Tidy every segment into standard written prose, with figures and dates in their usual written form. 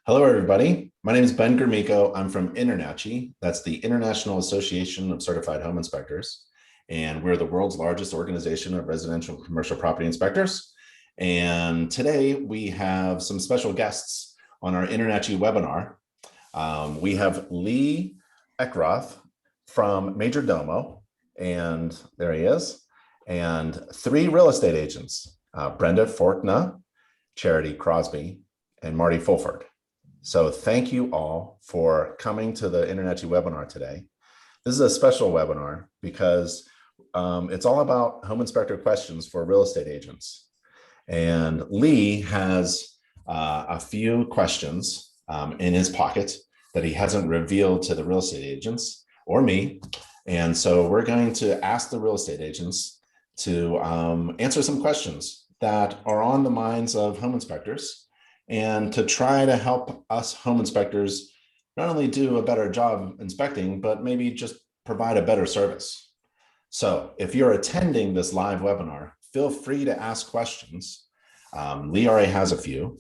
Hello, everybody. My name is Ben Gromiko. I'm from InterNACHI. That's the International Association of Certified Home Inspectors. And we're the world's largest organization of residential and commercial property inspectors. And today we have some special guests on our InterNACHI webinar. We have Lee Eckroth from Majordomo, and there he is, and three real estate agents, Brenda Fortner, Charity Crosby, and Marty Fulton. So thank you all for coming to the InterNACHI webinar today. This is a special webinar because it's all about home inspector questions for real estate agents. And Lee has a few questions in his pocket that he hasn't revealed to the real estate agents or me. And so we're going to ask the real estate agents to answer some questions that are on the minds of home inspectors, and to try to help us home inspectors not only do a better job inspecting, but maybe just provide a better service. So if you're attending this live webinar, feel free to ask questions. Lee already has a few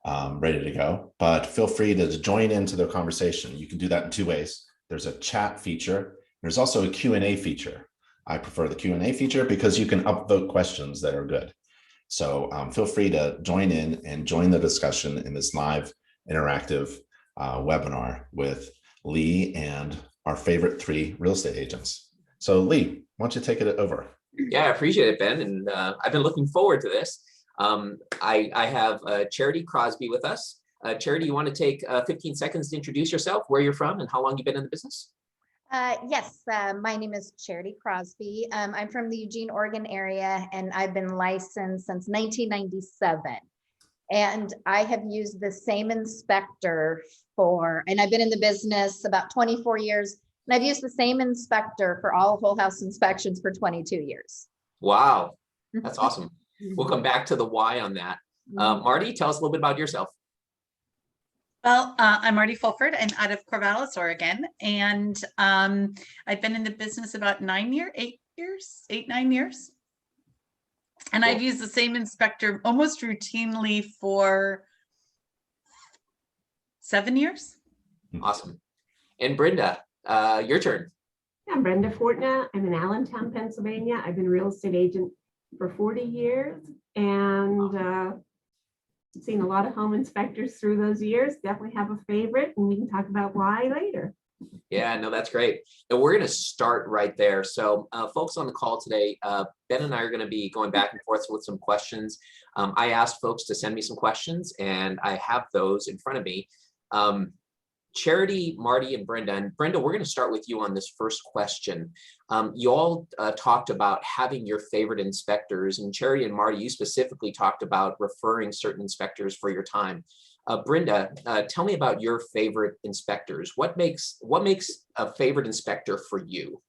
ready to go, but feel free to join into the conversation. You can do that in two ways. There's a chat feature. There's also a Q&A feature. I prefer the Q&A feature because you can upvote questions that are good. So feel free to join in and join the discussion in this live interactive webinar with Lee and our favorite three real estate agents. So Lee, why don't you take it over? Yeah, I appreciate it, Ben. And I've been looking forward to this. I have Charity Crosby with us. Charity, you want to take 15 seconds to introduce yourself, where you're from, and how long you've been in the business? Yes, my name is Charity Crosby. I'm from the Eugene, Oregon area, and I've been licensed since 1997. And I have used the same inspector and I've been in the business about 24 years, and I've used the same inspector for all whole house inspections for 22 years. Wow, that's awesome. We'll come back to the why on that. Marty, tell us a little bit about yourself. Well, I'm Marty Fulton. I'm out of Corvallis, Oregon, and I've been in the business about 9 years. And I've used the same inspector almost routinely for 7 years. Awesome. And Brenda, your turn. I'm Brenda Fortner. I'm in Allentown, Pennsylvania. I've been a real estate agent for 40 years and seen a lot of home inspectors through those years. Definitely have a favorite, and we can talk about why later. Yeah, no, that's great. And we're going to start right there. So folks on the call today, Ben and I are going to be going back and forth with some questions. I asked folks to send me some questions, and I have those in front of me. Charity, Marty, and Brenda. And Brenda, we're going to start with you on this first question. You all talked about having your favorite inspectors, and Charity and Marty, you specifically talked about referring certain inspectors for your time. Brenda, tell me about your favorite inspectors. What makes a favorite inspector for you?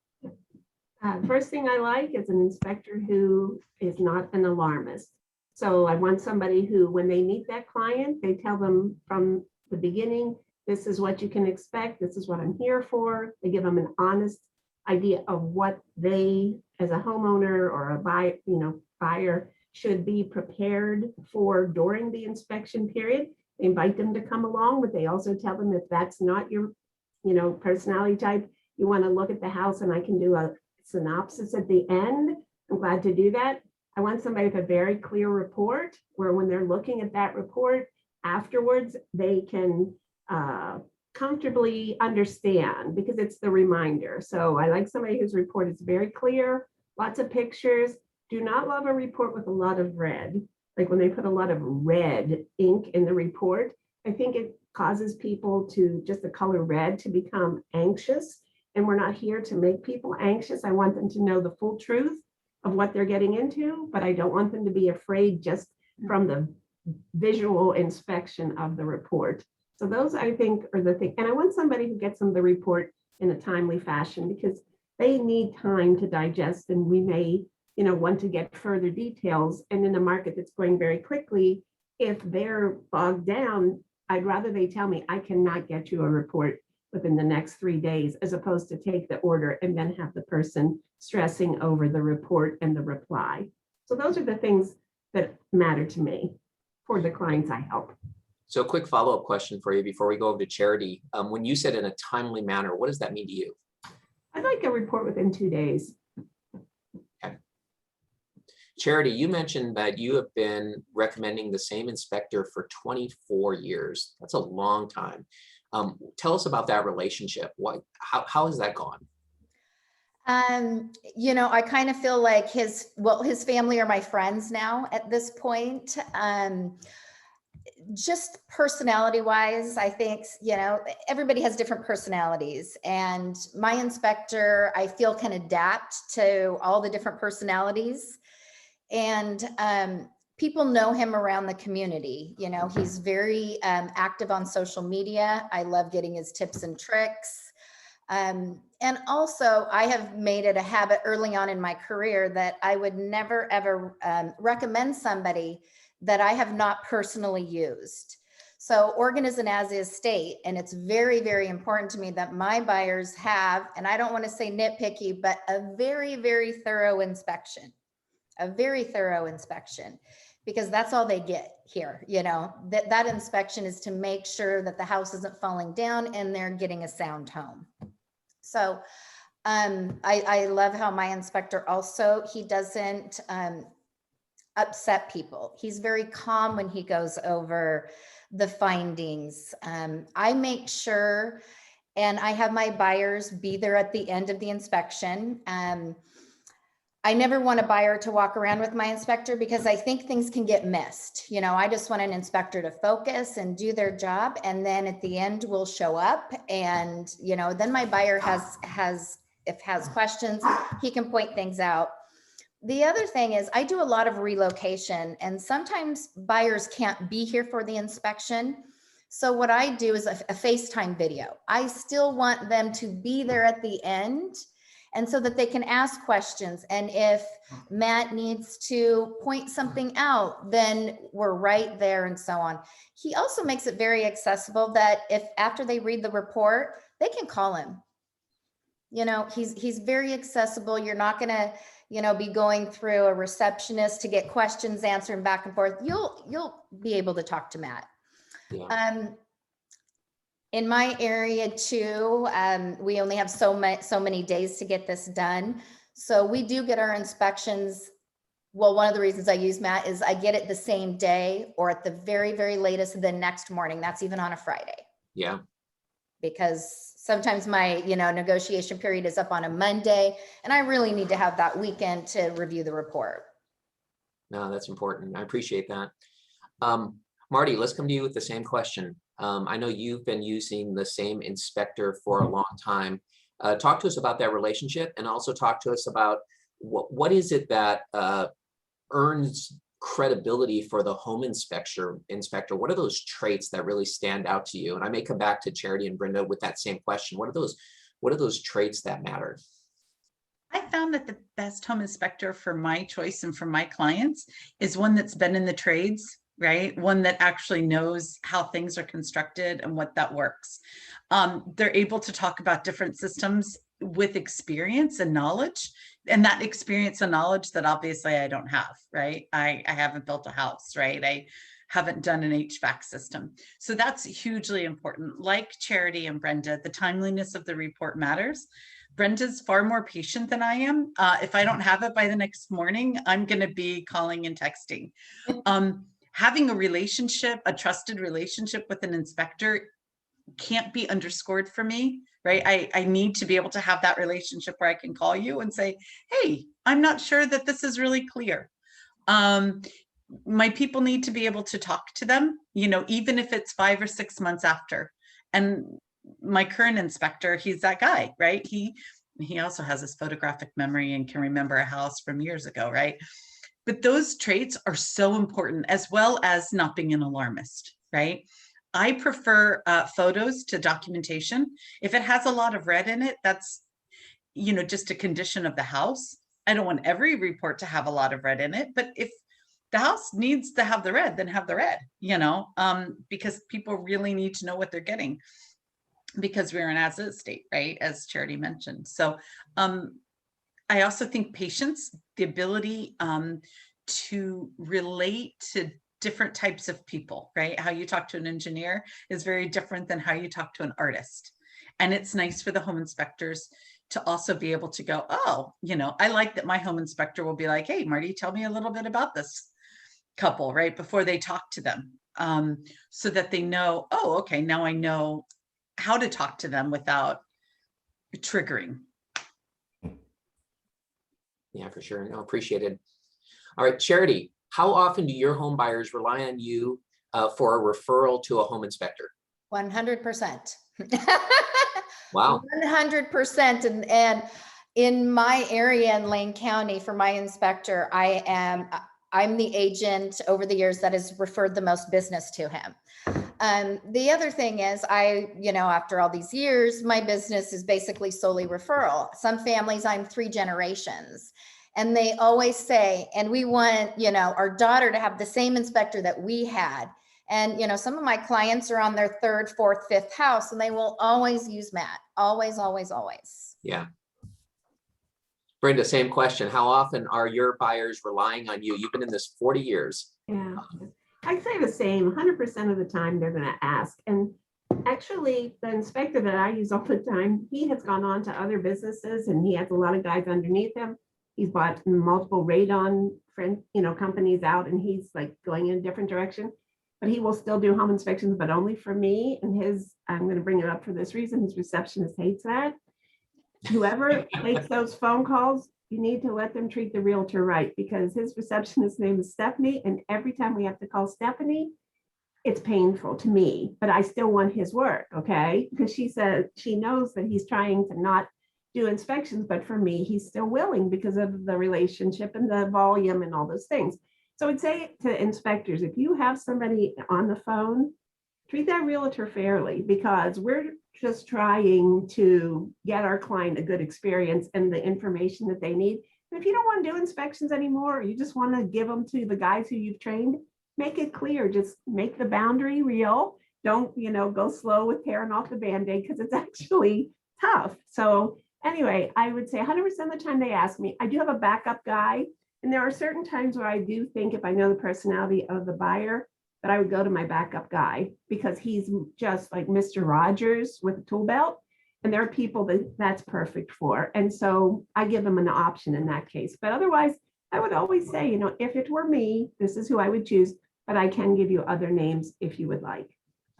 First thing I like is an inspector who is not an alarmist. So I want somebody who, when they meet that client, they tell them from the beginning, this is what you can expect. This is what I'm here for. They give them an honest idea of what they, as a homeowner or a buyer, should be prepared for during the inspection period. They invite them to come along, but they also tell them if that's not your, personality type, you want to look at the house, and I can do a synopsis at the end. I'm glad to do that. I want somebody with a very clear report where when they're looking at that report afterwards, they can comfortably understand, because it's the reminder. So I like somebody whose report is very clear, lots of pictures. Do not love a report with a lot of red. Like when they put a lot of red ink in the report, I think it causes people to, just the color red, to become anxious. And we're not here to make people anxious. I want them to know the full truth of what they're getting into, but I don't want them to be afraid just from the visual inspection of the report. So those, I think, are the thing. And I want somebody who gets them the report in a timely fashion, because they need time to digest, and we may, want to get further details. And in a market that's going very quickly, if they're bogged down, I'd rather they tell me, I cannot get you a report within the next 3 days, as opposed to take the order and then have the person stressing over the report and the reply. So those are the things that matter to me for the clients I help. So a quick follow-up question for you before we go over to Charity. When you said in a timely manner, what does that mean to you? I'd like a report within 2 days. Okay. Charity, you mentioned that you have been recommending the same inspector for 24 years. That's a long time. Tell us about that relationship. How has that gone? You know, I kind of feel like his family are my friends now at this point. Just personality wise, I think, you know, everybody has different personalities, and my inspector, I feel, can adapt to all the different personalities. And people know him around the community. You know, he's very active on social media. I love getting his tips and tricks. And also, I have made it a habit early on in my career that I would never, ever recommend somebody that I have not personally used. So Oregon is an as-is state, and it's very, very important to me that my buyers have, and I don't want to say nitpicky, but a very, very thorough inspection, because that's all they get here. You know, that inspection is to make sure that the house isn't falling down and they're getting a sound home. So I love how my inspector also, he doesn't upset people. He's very calm when he goes over the findings. I make sure, and I have my buyers be there at the end of the inspection. I never want a buyer to walk around with my inspector because I think things can get missed. You know, I just want an inspector to focus and do their job. And then at the end we'll show up, and, you know, then my buyer has questions, he can point things out. The other thing is I do a lot of relocation, and sometimes buyers can't be here for the inspection. So what I do is a FaceTime video. I still want them to be there at the end, and so that they can ask questions. And if Matt needs to point something out, then we're right there, and so on. He also makes it very accessible that if after they read the report, they can call him. You know, he's very accessible. You're not gonna, you know, be going through a receptionist to get questions answered back and forth. You'll be able to talk to Matt. Yeah. In my area too, we only have so many days to get this done. So we do get our inspections. Well, one of the reasons I use Matt is I get it the same day, or at the very, very latest the next morning. That's even on a Friday. Yeah. Because sometimes my, you know, negotiation period is up on a Monday, and I really need to have that weekend to review the report. No, that's important. I appreciate that. Marty, let's come to you with the same question. I know you've been using the same inspector for a long time. Talk to us about that relationship, and also talk to us about what is it that earns credibility for the home inspector. What are those traits that really stand out to you? And I may come back to Charity and Brenda with that same question. What are those traits that matter? I found that the best home inspector for my choice and for my clients is one that's been in the trades, right? One that actually knows how things are constructed and what that works. They're able to talk about different systems with experience and knowledge, and that experience and knowledge that obviously I don't have, right? I haven't built a house, right? I haven't done an HVAC system. So that's hugely important. Like Charity and Brenda, the timeliness of the report matters. Brenda's far more patient than I am. If I don't have it by the next morning, I'm going to be calling and texting. Having a relationship, a trusted relationship with an inspector can't be underscored for me, right? I need to be able to have that relationship where I can call you and say, hey, I'm not sure that this is really clear. My people need to be able to talk to them, you know, even if it's 5 or 6 months after. And my current inspector, he's that guy, right? He also has this photographic memory and can remember a house from years ago, right? But those traits are so important, as well as not being an alarmist, right? I prefer photos to documentation. If it has a lot of red in it, that's, you know, just a condition of the house. I don't want every report to have a lot of red in it, but if the house needs to have the red, then have the red, you know, because people really need to know what they're getting, because we're an as-is state, right? As Charity mentioned. So I also think patience, the ability to relate to different types of people, right? How you talk to an engineer is very different than how you talk to an artist. And it's nice for the home inspectors to also be able to go, oh, you know, I like that my home inspector will be like, hey, Marty, tell me a little bit about this couple, right? Before they talk to them, so that they know, oh, okay, now I know how to talk to them without triggering. Yeah, for sure. No, appreciated. All right, Charity, how often do your home buyers rely on you for a referral to a home inspector? 100%. Wow. 100%. And in my area in Lane County for my inspector, I'm the agent over the years that has referred the most business to him. The other thing is after all these years, my business is basically solely referral. Some families, I'm 3 generations, and they always say, and we want, our daughter to have the same inspector that we had. And, some of my clients are on their 3rd, 4th, 5th house, and they will always use Matt. Always, always, always. Yeah. Brenda, same question. How often are your buyers relying on you? You've been in this 40 years. Yeah, I'd say the same. 100% of the time they're going to ask. And actually, the inspector that I use all the time, he has gone on to other businesses, and he has a lot of guys underneath him. He's bought multiple radon companies out, and he's like going in a different direction. But he will still do home inspections, but only for me. And I'm going to bring it up for this reason, his receptionist hates that. Whoever makes those phone calls, you need to let them treat the realtor right, because his receptionist name is Stephanie. And every time we have to call Stephanie, it's painful to me, but I still want his work, okay? Because she said she knows that he's trying to not do inspections, but for me, he's still willing because of the relationship and the volume and all those things. So I'd say to inspectors, if you have somebody on the phone, treat that realtor fairly, because we're just trying to get our client a good experience and the information that they need. And if you don't want to do inspections anymore, or you just want to give them to the guys who you've trained, make it clear, just make the boundary real. Don't, go slow with tearing off the Band-Aid, because it's actually tough. So anyway, I would say 100% of the time they ask me. I do have a backup guy. And there are certain times where I do think, if I know the personality of the buyer, that I would go to my backup guy, because he's just like Mr. Rogers with a tool belt. And there are people that's perfect for. And so I give them an option in that case. But otherwise, I would always say, if it were me, this is who I would choose, but I can give you other names if you would like.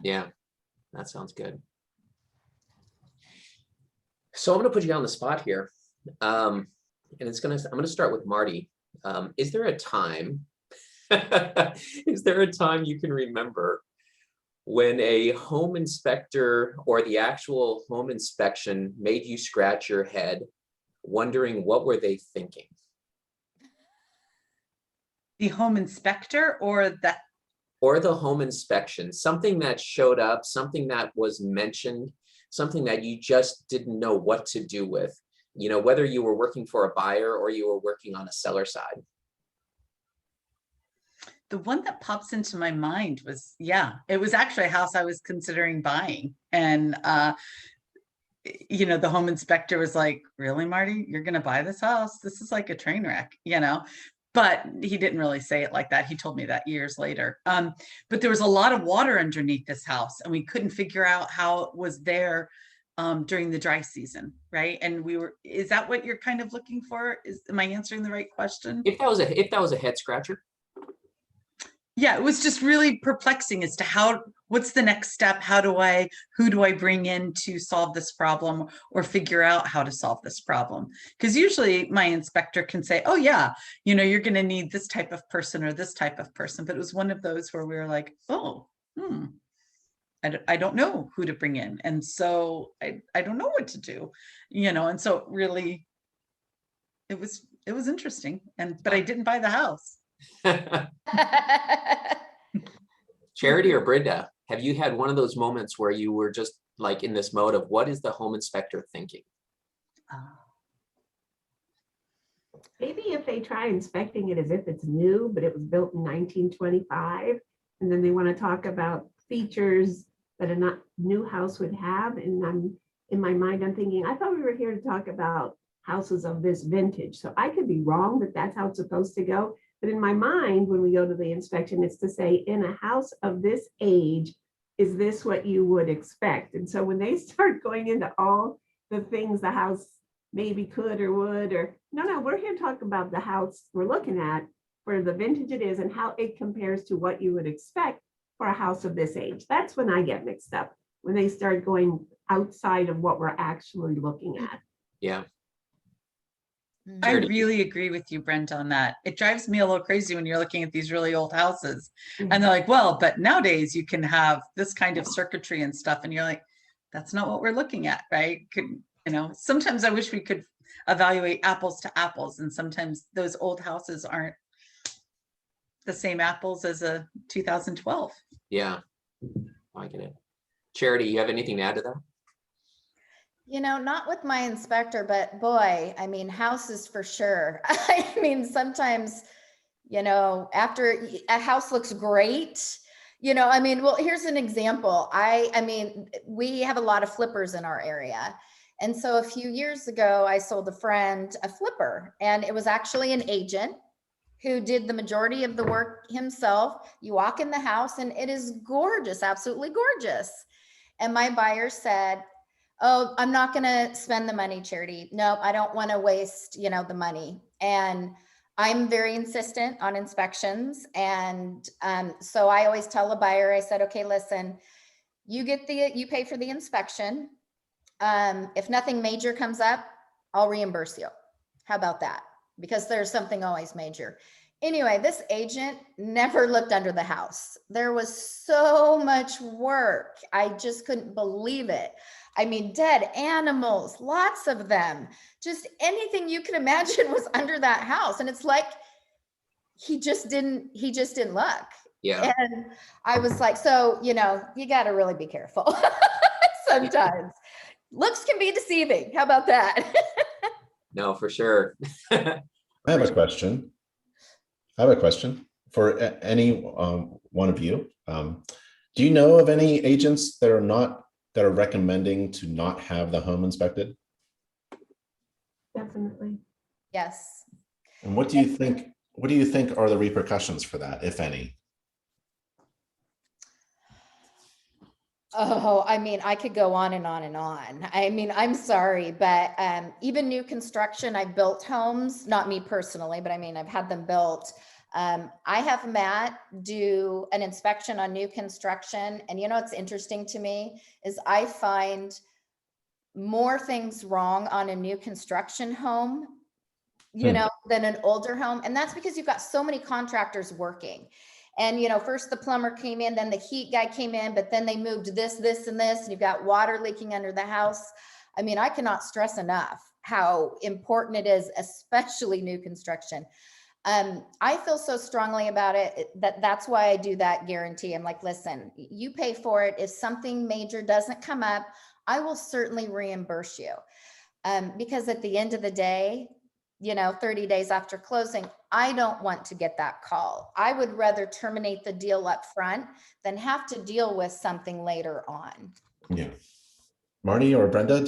Yeah, that sounds good. So I'm going to put you on the spot here. And I'm going to start with Marty. Is there a time you can remember when a home inspector or the actual home inspection made you scratch your head wondering what were they thinking? The home inspector or the home inspection, something that showed up, something that was mentioned, something that you just didn't know what to do with, whether you were working for a buyer or you were working on a seller side. The one that pops into my mind was, it was actually a house I was considering buying. And, the home inspector was like, really, Marty, you're going to buy this house? This is like a train wreck, but he didn't really say it like that. He told me that years later. But there was a lot of water underneath this house, and we couldn't figure out how it was there during the dry season, right? And is that what you're kind of looking for? Am I answering the right question? If that was a head scratcher. Yeah, it was just really perplexing as to what's the next step? Who do I bring in to solve this problem or figure out how to solve this problem? Because usually my inspector can say, oh yeah, you're going to need this type of person or this type of person. But it was one of those where we were like, oh, I don't know who to bring in. And so I don't know what to do, and so really it was interesting. But I didn't buy the house. Charity or Brenda, have you had one of those moments where you were just like in this mode of what is the home inspector thinking? Maybe if they try inspecting it as if it's new, but it was built in 1925, and then they want to talk about features that a new house would have. And in my mind, I'm thinking, I thought we were here to talk about houses of this vintage. So I could be wrong that that's how it's supposed to go. But in my mind, when we go to the inspection, it's to say, in a house of this age, is this what you would expect? And so when they start going into all the things the house maybe could or would, or no, we're here to talk about the house we're looking at, for the vintage it is and how it compares to what you would expect for a house of this age. That's when I get mixed up, when they start going outside of what we're actually looking at. Yeah. I really agree with you, Brent, on that. It drives me a little crazy when you're looking at these really old houses and they're like, well, but nowadays you can have this kind of circuitry and stuff. And you're like, that's not what we're looking at, right? Sometimes I wish we could evaluate apples to apples. And sometimes those old houses aren't the same apples as a 2012. Yeah, I get it. Charity, you have anything to add to that? Not with my inspector, but boy, I mean, houses for sure. I mean, sometimes, after a house looks great, well, here's an example. I mean, we have a lot of flippers in our area. And so a few years ago, I sold a friend a flipper, and it was actually an agent who did the majority of the work himself. You walk in the house and it is gorgeous, absolutely gorgeous. And my buyer said, oh, I'm not going to spend the money, Charity. No, I don't want to waste, the money. And I'm very insistent on inspections. And so I always tell a buyer, I said, okay, listen, you pay for the inspection. If nothing major comes up, I'll reimburse you. How about that? Because there's something always major. Anyway, this agent never looked under the house. There was so much work. I just couldn't believe it. I mean, dead animals, lots of them, just anything you can imagine was under that house. And it's like, he just didn't look. Yeah. And I was like, so, you got to really be careful sometimes. Looks can be deceiving. How about that? No, for sure. I have a question. For any one of you. Do you know of any agents that are recommending to not have the home inspected? Definitely. Yes. And what do you think? What do you think are the repercussions for that, if any? Oh, I mean, I could go on and on and on. I mean, I'm sorry, but even new construction, I built homes, not me personally, but I mean, I've had them built. I have Matt do an inspection on new construction. And what's interesting to me is I find more things wrong on a new construction home, than an older home. And that's because you've got so many contractors working. And, first the plumber came in, then the heat guy came in, but then they moved this, and this, and you've got water leaking under the house. I mean, I cannot stress enough how important it is, especially new construction. I feel so strongly about it that's why I do that guarantee. I'm like, listen, you pay for it. If something major doesn't come up, I will certainly reimburse you. Because at the end of the day, 30 days after closing, I don't want to get that call. I would rather terminate the deal up front than have to deal with something later on. Yeah. Marty or Brenda,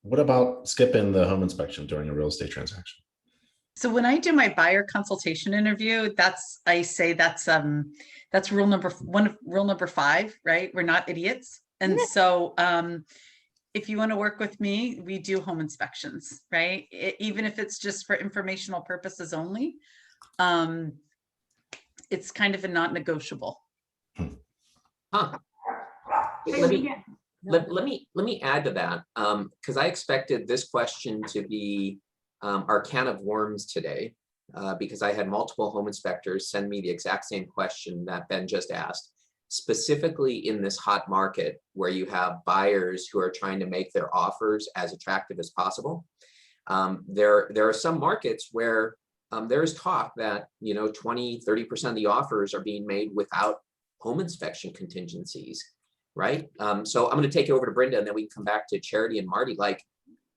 what about skipping the home inspection during a real estate transaction? So when I do my buyer consultation interview, that's rule number 5, right? We're not idiots. And so if you want to work with me, we do home inspections, right? Even if it's just for informational purposes only, it's kind of a non-negotiable. Huh. Let me add to that, because I expected this question to be our can of worms today, because I had multiple home inspectors send me the exact same question that Ben just asked. Specifically in this hot market where you have buyers who are trying to make their offers as attractive as possible. There are some markets where there's talk that 20-30% of the offers are being made without home inspection contingencies, right? So I'm going to take it over to Brenda, and then we can come back to Charity and Marty. Like,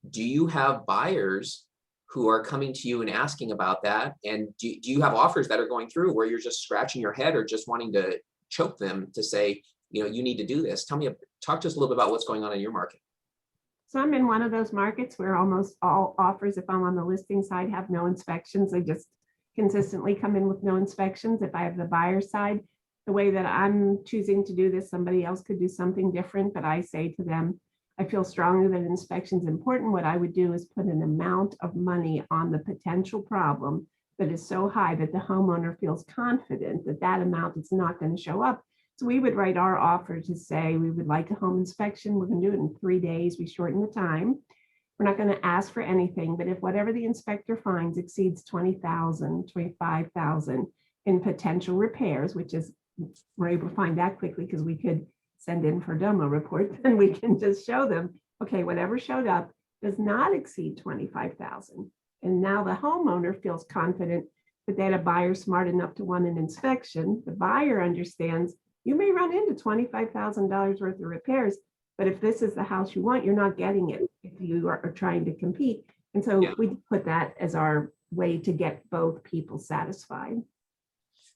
do you have buyers who are coming to you and asking about that? And do you have offers that are going through where you're just scratching your head or just wanting to choke them to say, you need to do this? Talk to us a little bit about what's going on in your market. So I'm in one of those markets where almost all offers, if I'm on the listing side, have no inspections. They just consistently come in with no inspections. If I have the buyer side, the way that I'm choosing to do this, somebody else could do something different, but I say to them, I feel strongly that inspection is important. What I would do is put an amount of money on the potential problem that is so high that the homeowner feels confident that that amount is not going to show up. So we would write our offer to say, we would like a home inspection. We're going to do it in 3 days. We shorten the time. We're not going to ask for anything, but if whatever the inspector finds exceeds 20,000, 25,000 in potential repairs, which is, we're able to find that quickly because we could send in for demo report, and we can just show them, okay, whatever showed up does not exceed 25,000. And now the homeowner feels confident that they had a buyer smart enough to want an inspection. The buyer understands you may run into $25,000 worth of repairs, but if this is the house you want, you're not getting it if you are trying to compete. And so we put that as our way to get both people satisfied.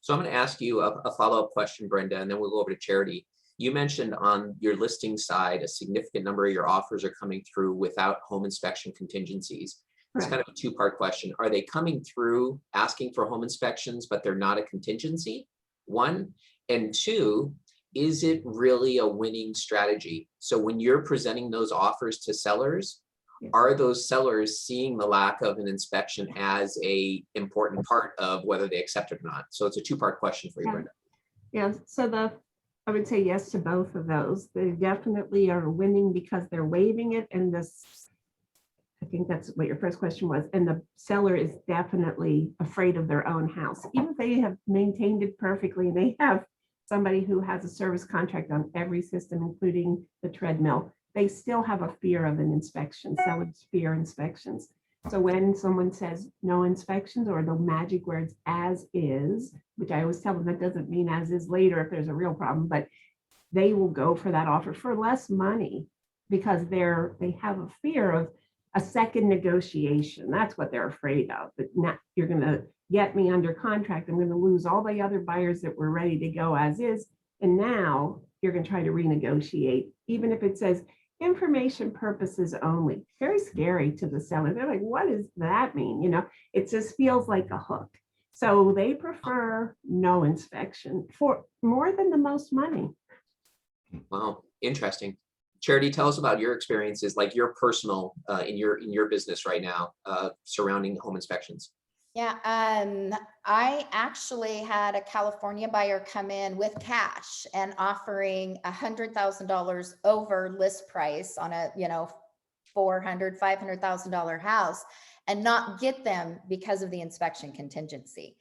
So I'm going to ask you a follow-up question, Brenda, and then we'll go over to Charity. You mentioned on your listing side, a significant number of your offers are coming through without home inspection contingencies. It's kind of a two-part question. Are they coming through asking for home inspections, but they're not a contingency? One, and two, is it really a winning strategy? So when you're presenting those offers to sellers, are those sellers seeing the lack of an inspection as a important part of whether they accept it or not? So it's a two-part question for you, Brenda. Yeah, so I would say yes to both of those. They definitely are winning because they're waiving it, and this, I think that's what your first question was. And the seller is definitely afraid of their own house. Even if they have maintained it perfectly and they have somebody who has a service contract on every system, including the treadmill, they still have a fear of an inspection. Sellers fear inspections. So when someone says no inspections, or the magic words as is, which I always tell them that doesn't mean as is later if there's a real problem, but they will go for that offer for less money because they have a fear of a second negotiation. That's what they're afraid of. That now you're going to get me under contract. I'm going to lose all the other buyers that were ready to go as is. And now you're going to try to renegotiate, even if it says information purposes only. Very scary to the seller. They're like, what does that mean? You know, it just feels like a hook. So they prefer no inspection for more than the most money. Wow, interesting. Charity, tell us about your experiences, like your personal in your business right now surrounding home inspections. Yeah, I actually had a California buyer come in with cash and offering $100,000 over list price on a, $400,000, $500,000 house, and not get them because of the inspection contingency.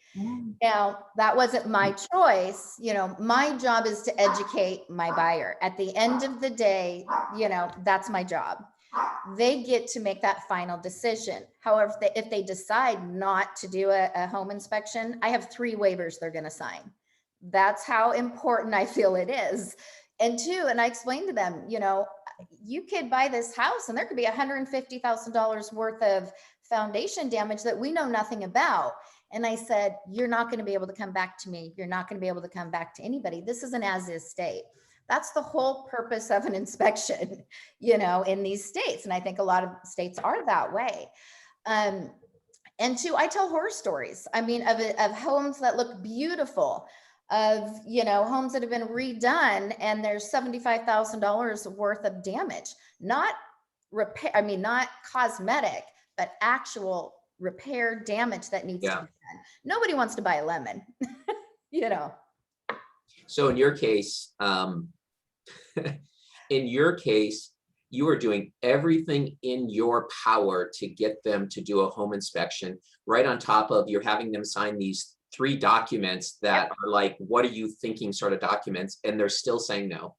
Now, that wasn't my choice. My job is to educate my buyer. At the end of the day, that's my job. They get to make that final decision. However, if they decide not to do a home inspection, I have 3 waivers they're going to sign. That's how important I feel it is. And 2, and I explained to them, you could buy this house and there could be $150,000 worth of foundation damage that we know nothing about. And I said, you're not going to be able to come back to me. You're not going to be able to come back to anybody. This is an as-is state. That's the whole purpose of an inspection, in these states. And I think a lot of states are that way. And 2, I tell horror stories. I mean, of homes that look beautiful, of, homes that have been redone and there's $75,000 worth of damage, not repair. I mean, not cosmetic, but actual repair damage that needs to be done. Nobody wants to buy a lemon, So in your case, you are doing everything in your power to get them to do a home inspection, right on top of you're having them sign these 3 documents that are like, what are you thinking sort of documents, and they're still saying no.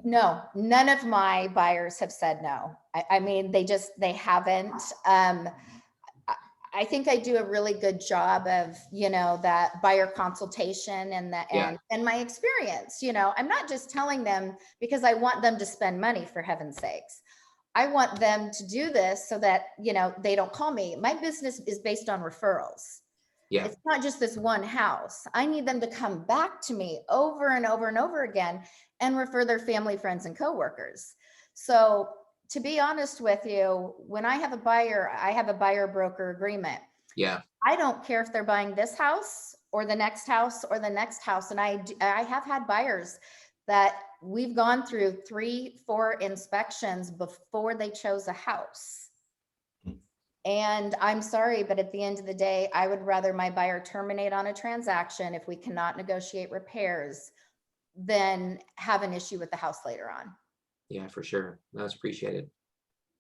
No, none of my buyers have said no. I mean, they haven't. I think I do a really good job of, that buyer consultation and and my experience. I'm not just telling them because I want them to spend money, for heaven's sakes. I want them to do this so that, they don't call me. My business is based on referrals. Yeah. It's not just this one house. I need them to come back to me over and over and over again and refer their family, friends, and coworkers. So to be honest with you, when I have a buyer, I have a buyer broker agreement. Yeah. I don't care if they're buying this house or the next house or the next house. And I have had buyers that we've gone through 3-4 inspections before they chose a house. And I'm sorry, but at the end of the day, I would rather my buyer terminate on a transaction if we cannot negotiate repairs than have an issue with the house later on. Yeah, for sure. That's appreciated.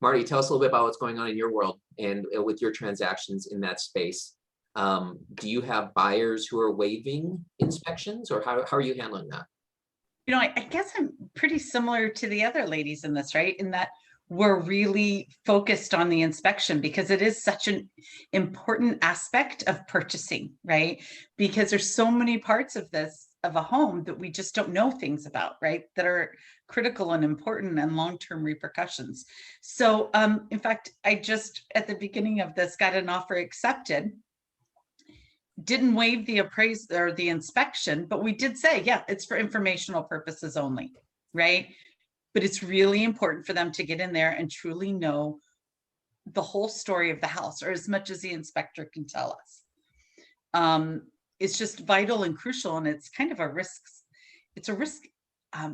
Marty, tell us a little bit about what's going on in your world and with your transactions in that space. Do you have buyers who are waiving inspections, or how are you handling that? You know, I guess I'm pretty similar to the other ladies in this, right? In that we're really focused on the inspection because it is such an important aspect of purchasing, right? Because there's so many parts of this, of a home, that we just don't know things about, right? That are critical and important and long-term repercussions. So in fact, I just at the beginning of this got an offer accepted. Didn't waive the appraisal or the inspection, but we did say, yeah, it's for informational purposes only, right? But it's really important for them to get in there and truly know the whole story of the house, or as much as the inspector can tell us. It's just vital and crucial, and it's kind of a risk. It's a risk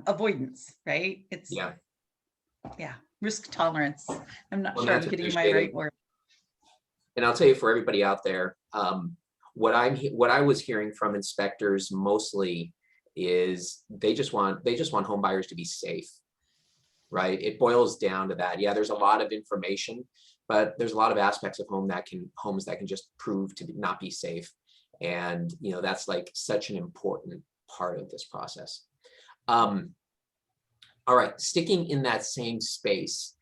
avoidance, right? It's yeah, risk tolerance. I'm not sure I'm getting my right word. And I'll tell you, for everybody out there, what I was hearing from inspectors mostly is they just want home buyers to be safe, right? It boils down to that. Yeah, there's a lot of information, but there's a lot of aspects of homes that can just prove to not be safe. And, you know, that's like such an important part of this process. All right, sticking in that same space,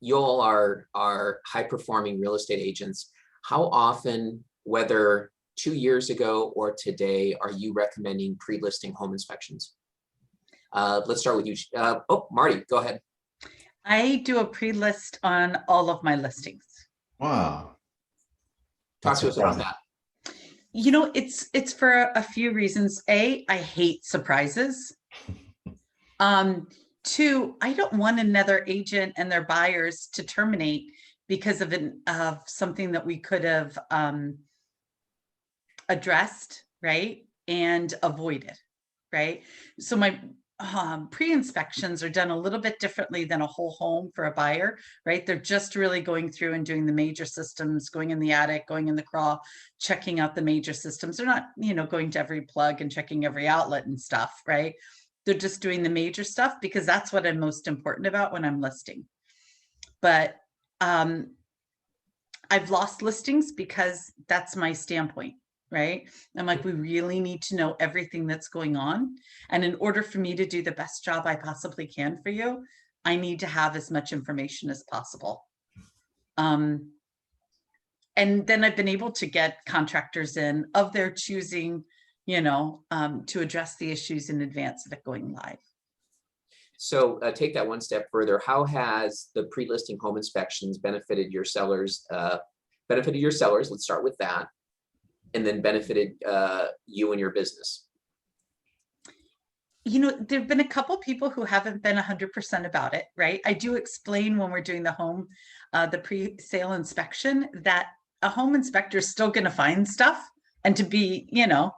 you all are high-performing real estate agents. How often, whether 2 years ago or today, are you recommending pre-listing home inspections? Let's start with you. Oh, Marty, go ahead. I do a pre-list on all of my listings. Wow. Talk to us about that. You know, it's for a few reasons. A, I hate surprises. 2, I don't want another agent and their buyers to terminate because of something that we could have addressed, right, and avoided, right? So my pre-inspections are done a little bit differently than a whole home for a buyer, right? They're just really going through and doing the major systems, going in the attic, going in the crawl, checking out the major systems. They're not, you know, going to every plug and checking every outlet and stuff, right? They're just doing the major stuff because that's what I'm most important about when I'm listing. But I've lost listings because that's my standpoint, right? I'm like, we really need to know everything that's going on. And in order for me to do the best job I possibly can for you, I need to have as much information as possible. And then I've been able to get contractors in of their choosing, you know, to address the issues in advance of it going live. So take that one step further. How has the pre-listing home inspections benefited your sellers? Let's start with that. And then benefited you and your business? You know, there've been a couple people who haven't been 100% about it, right? I do explain when we're doing the home, the pre-sale inspection, that a home inspector is still going to find stuff, and to be, you know,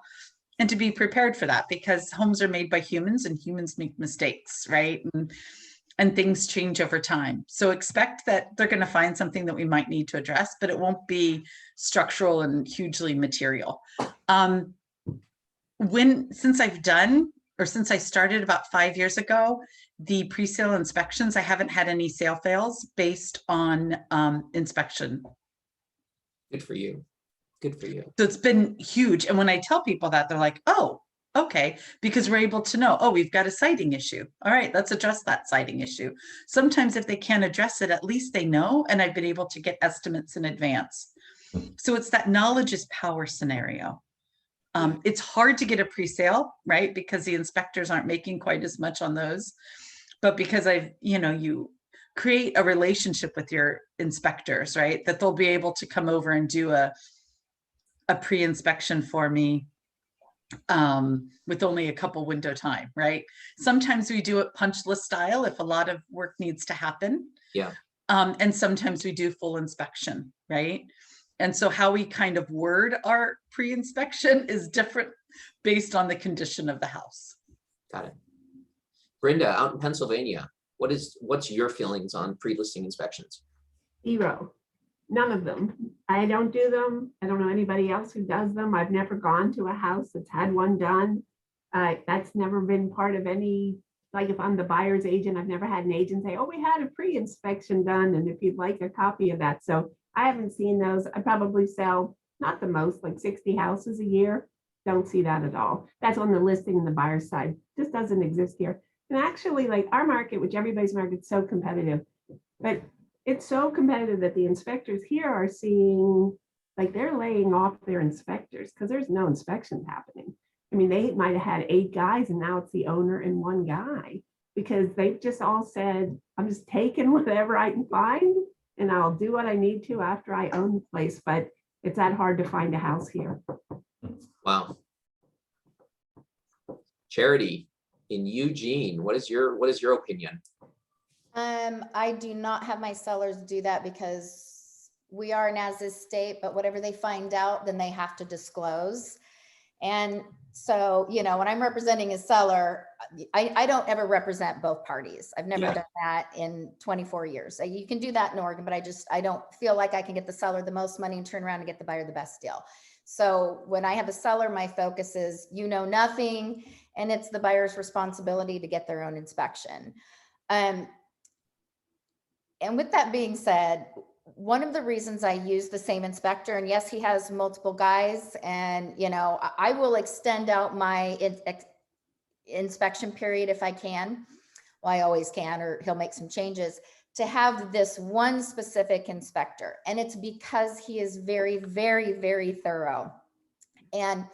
and to be prepared for that, because homes are made by humans and humans make mistakes, right? And things change over time. So expect that they're going to find something that we might need to address, but it won't be structural and hugely material. Since I started about 5 years ago, the pre-sale inspections, I haven't had any sale fails based on inspection. Good for you. Good for you. So it's been huge. And when I tell people that, they're like, oh, okay, because we're able to know, oh, we've got a siting issue. All right, let's address that siting issue. Sometimes if they can't address it, at least they know, and I've been able to get estimates in advance. So it's that knowledge is power scenario. It's hard to get a pre-sale, right? Because the inspectors aren't making quite as much on those. But because you create a relationship with your inspectors, right? That they'll be able to come over and do a pre-inspection for me with only a couple window time, right? Sometimes we do it punch list style if a lot of work needs to happen. Yeah. And sometimes we do full inspection, right? And so how we kind of word our pre-inspection is different based on the condition of the house. Got it. Brenda, out in Pennsylvania, what's your feelings on pre-listing inspections? 0. None of them. I don't do them. I don't know anybody else who does them. I've never gone to a house that's had one done. That's never been part of any, like if I'm the buyer's agent, I've never had an agent say, oh, we had a pre-inspection done, and if you'd like a copy of that. So I haven't seen those. I probably sell, not the most, like 60 houses a year. Don't see that at all. That's on the listing and the buyer's side. Just doesn't exist here. And actually, like our market, which everybody's market, is so competitive, but it's so competitive that the inspectors here are seeing, like they're laying off their inspectors because there's no inspections happening. I mean, they might have had 8 guys and now it's the owner and 1 guy, because they've just all said, I'm just taking whatever I can find and I'll do what I need to after I own the place. But it's that hard to find a house here. Wow. Charity, in Eugene, what is your opinion? I do not have my sellers do that because we are an as-is state, but whatever they find out, then they have to disclose. And so, you know, when I'm representing a seller, I don't ever represent both parties. I've never done that in 24 years. You can do that in Oregon, but I don't feel like I can get the seller the most money and turn around and get the buyer the best deal. So when I have a seller, my focus is, you know, nothing, and it's the buyer's responsibility to get their own inspection. And with that being said, one of the reasons I use the same inspector, and yes, he has multiple guys, and, you know, I will extend out my inspection period if I can. Well, I always can, or he'll make some changes, to have this one specific inspector. And it's because he is very, very, very thorough. And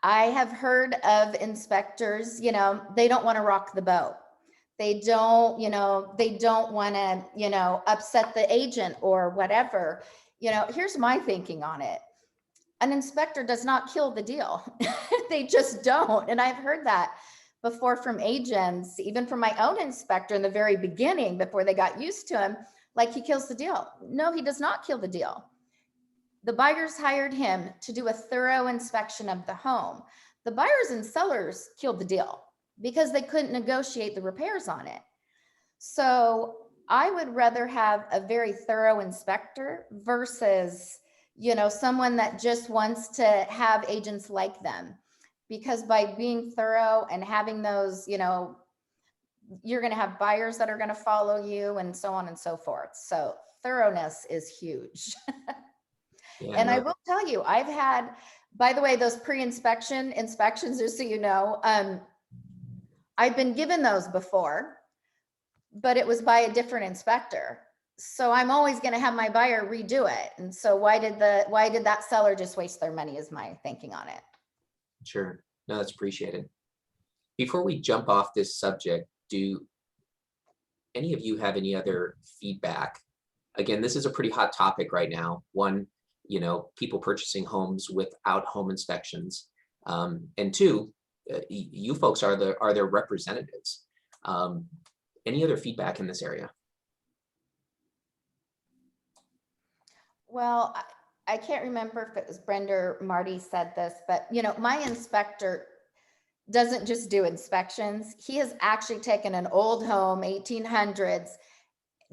I have heard of inspectors, you know, they don't want to rock the boat. They don't, you know, they don't want to, you know, upset the agent or whatever. You know, here's my thinking on it. An inspector does not kill the deal. They just don't. And I've heard that before from agents, even from my own inspector in the very beginning, before they got used to him, like he kills the deal. No, he does not kill the deal. The buyers hired him to do a thorough inspection of the home. The buyers and sellers killed the deal because they couldn't negotiate the repairs on it. So I would rather have a very thorough inspector versus, you know, someone that just wants to have agents like them. Because by being thorough and having those, you know, you're going to have buyers that are going to follow you and so on and so forth. So thoroughness is huge. Yeah, And no, I will tell you, I've had, by the way, those pre-inspection inspections, just so you know, I've been given those before, but it was by a different inspector. So I'm always going to have my buyer redo it. And so why did that seller just waste their money is my thinking on it. sure. No, that's appreciated. Before we jump off this subject, do any of you have any other feedback? Again, this is a pretty hot topic right now. One, you know, people purchasing homes without home inspections. And two, you folks are their representatives. Any other feedback in this area? Well, I can't remember if it was Brenda or Marty said this, but you know, my inspector doesn't just do inspections. He has actually taken an old home, 1800s,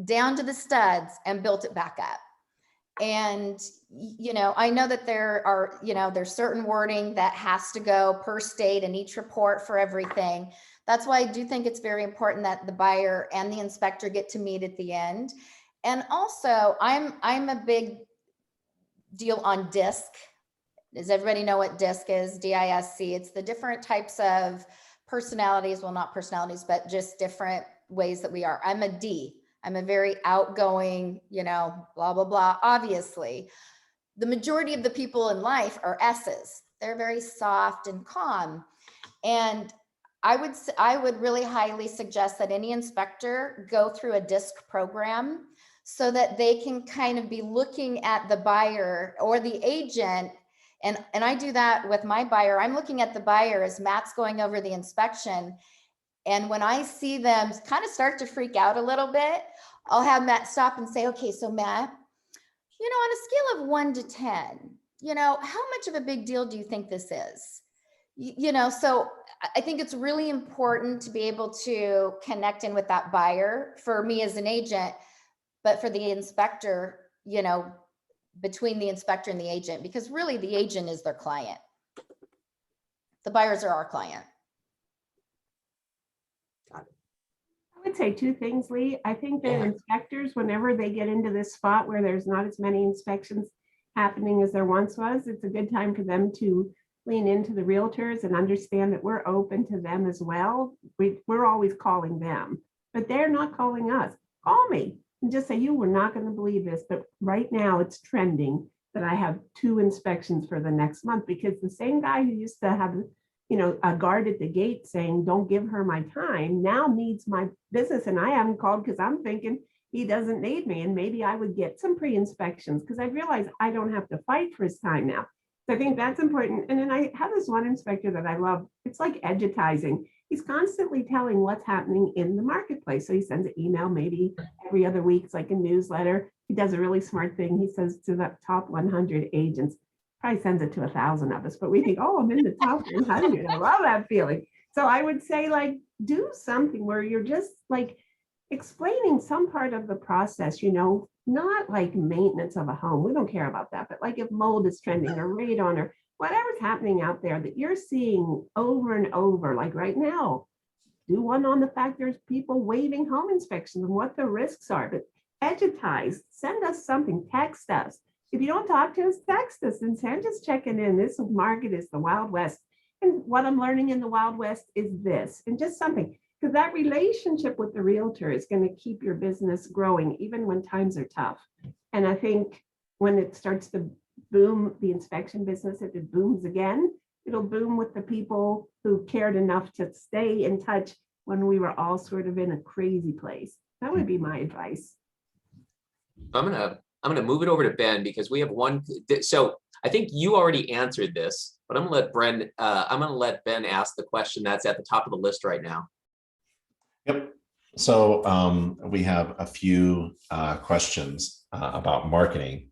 down to the studs and built it back up. And, you know, I know that there are, you know, there's certain wording that has to go per state in each report for everything. That's why I do think it's very important that the buyer and the inspector get to meet at the end. And also, I'm a big deal on DISC. Does everybody know what DISC is? D-I-S-C. It's the different types of personalities. Well, not personalities, but just different ways that we are. I'm a D. I'm a very outgoing, you know, blah, blah, blah. Obviously, the majority of the people in life are S's. They're very soft and calm. And I would really highly suggest that any inspector go through a DISC program so that they can kind of be looking at the buyer or the agent. And I do that with my buyer. I'm looking at the buyer as Matt's going over the inspection. And when I see them kind of start to freak out a little bit, I'll have Matt stop and say, okay, so Matt, on a scale of 1 to 10, how much of a big deal do you think this is? So I think it's really important to be able to connect in with that buyer for me as an agent, but for the inspector, between the inspector and the agent, because really the agent is their client. The buyers are our client. I would say two things, Lee. I think that Yeah. inspectors, whenever they get into this spot where there's not as many inspections happening as there once was, it's a good time for them to lean into the realtors and understand that we're open to them as well. We're always calling them, but they're not calling us. Call me and just say, you were not going to believe this, but right now it's trending that I have 2 inspections for the next month, because the same guy who used to have a guard at the gate saying, don't give her my time, now needs my business. And I haven't called because I'm thinking he doesn't need me. And maybe I would get some pre-inspections because I realize I don't have to fight for his time now. So I think that's important. And then I have this one inspector that I love. It's like edutizing. He's constantly telling what's happening in the marketplace. So he sends an email maybe every other week. It's like a newsletter. He does a really smart thing. He says to the top 100 agents, probably sends it to 1,000 of us, but we think, oh, I'm in the top 100. I love that feeling. So I would say, like, do something where you're just like explaining some part of the process, not like maintenance of a home. We don't care about that, but like if mold is trending or radon or whatever's happening out there that you're seeing over and over, like right now, do one on the fact there's people waiving home inspections and what the risks are, but edutize, send us something, text us. If you don't talk to us, text us and say, I'm just checking in. This market is the Wild West. And what I'm learning in the Wild West is this, and just something, because that relationship with the realtor is going to keep your business growing, even when times are tough. And I think when it starts to boom, the inspection business, if it booms again, it'll boom with the people who cared enough to stay in touch when we were all sort of in a crazy place. That would be my advice. I'm gonna move it over to Ben because we have one. So I think you already answered this, but I'm gonna let Ben ask the question that's at the top of the list right now. Yep. So we have a few questions about marketing.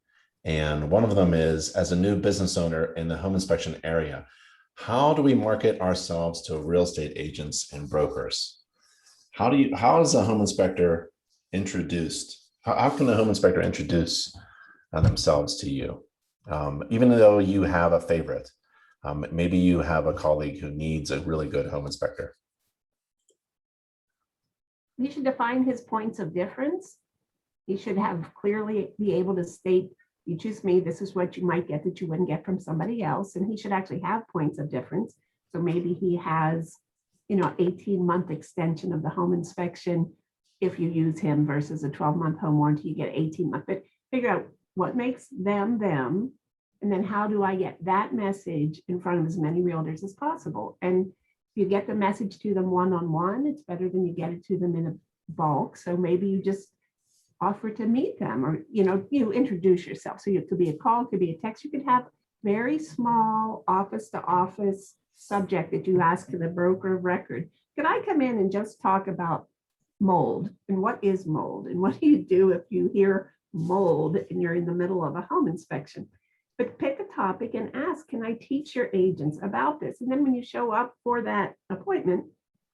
And one of them is, as a new business owner in the home inspection area, how do we market ourselves to real estate agents and brokers? How is a home inspector introduced? How can a home inspector introduce themselves to you? Even though you have a favorite, maybe you have a colleague who needs a really good home inspector. He should define his points of difference. He should have clearly be able to state, you choose me, this is what you might get that you wouldn't get from somebody else. And he should actually have points of difference. So maybe he has, 18-month extension of the home inspection. If you use him versus a 12-month home warranty, you get 18 months. But figure out what makes them, and then how do I get that message in front of as many realtors as possible? And if you get the message to them one-on-one, it's better than you get it to them in a bulk. So maybe you just offer to meet them, or you introduce yourself. So it could be a call, it could be a text. You could have very small office to office subject that you ask to the broker of record. Could I come in and just talk about mold, and what is mold, and what do you do if you hear mold and you're in the middle of a home inspection? But pick a topic and ask, can I teach your agents about this? And then when you show up for that appointment,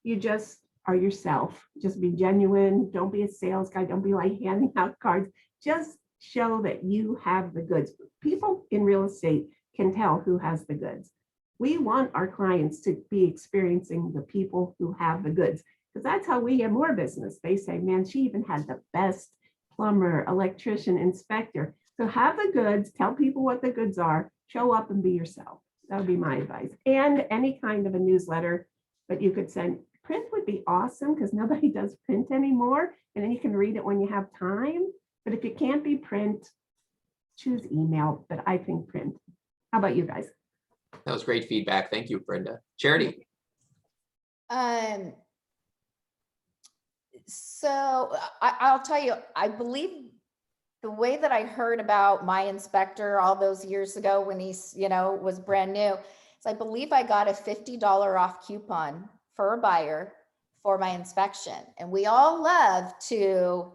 you just are yourself. Just be genuine. Don't be a sales guy. Don't be like handing out cards. Just show that you have the goods. People in real estate can tell who has the goods. We want our clients to be experiencing the people who have the goods, because that's how we get more business. They say, man, she even had the best plumber, electrician, inspector. So have the goods, tell people what the goods are, show up and be yourself. That would be my advice. And any kind of a newsletter that you could send. Print would be awesome because nobody does print anymore. And then you can read it when you have time. But if you can't be print, choose email, but I think print. How about you guys? That was great feedback. Thank you, Brenda. Charity. So I'll tell you, I believe the way that I heard about my inspector all those years ago when he's, was brand new, is I believe I got a $50 off coupon for a buyer for my inspection. And we all love to,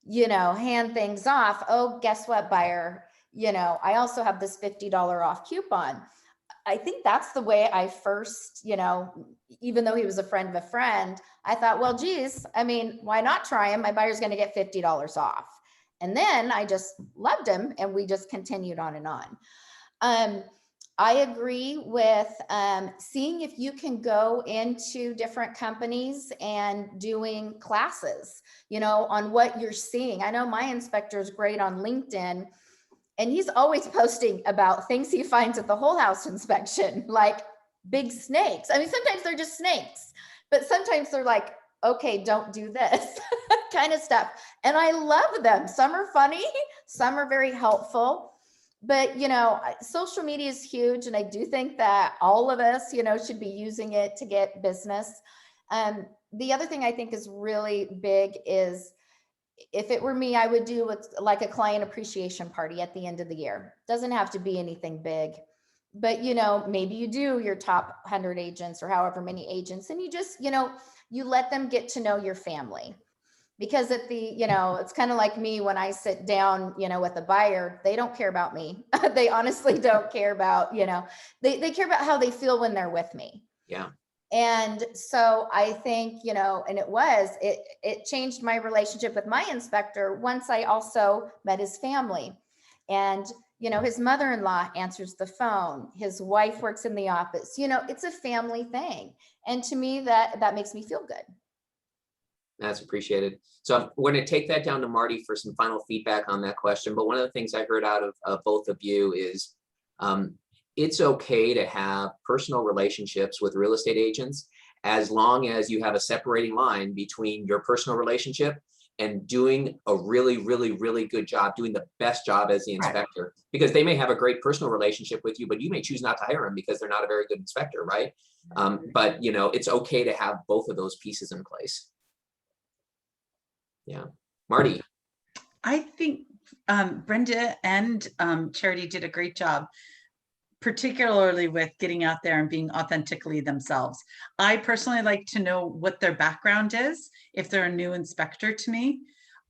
hand things off. Oh, guess what, buyer? I also have this $50 off coupon. I think that's the way I first, even though he was a friend of a friend, I thought, well, geez, I mean, why not try him? My buyer's going to get $50 off. And then I just loved him, and we just continued on and on. I agree with seeing if you can go into different companies and doing classes, on what you're seeing. I know my inspector is great on LinkedIn, and he's always posting about things he finds at the whole house inspection, like big snakes. I mean, sometimes they're just snakes, but sometimes they're like, okay, don't do this kind of stuff. And I love them. Some are funny, some are very helpful. But, social media is huge. And I do think that all of us, should be using it to get business. The other thing I think is really big is, if it were me, I would do what's like a client appreciation party at the end of the year. Doesn't have to be anything big, but maybe you do your top 100 agents or however many agents, and you just, you let them get to know your family. Because at the, it's kind of like me when I sit down, with a buyer, they don't care about me. They honestly don't care about, they care about how they feel when they're with me. Yeah. And so I think, and it changed my relationship with my inspector once I also met his family. And, his mother-in-law answers the phone. His wife works in the office. It's a family thing. And to me, that makes me feel good. That's appreciated. So we're going to take that down to Marty for some final feedback on that question. But one of the things I heard out of both of you is it's okay to have personal relationships with real estate agents, as long as you have a separating line between your personal relationship and doing a really, really, really good job, doing the best job as the inspector. Right. Because they may have a great personal relationship with you, but you may choose not to hire them because they're not a very good inspector, right? But it's okay to have both of those pieces in place. Yeah. Marty. I think Brenda and Charity did a great job, particularly with getting out there and being authentically themselves. I personally like to know what their background is if they're a new inspector to me.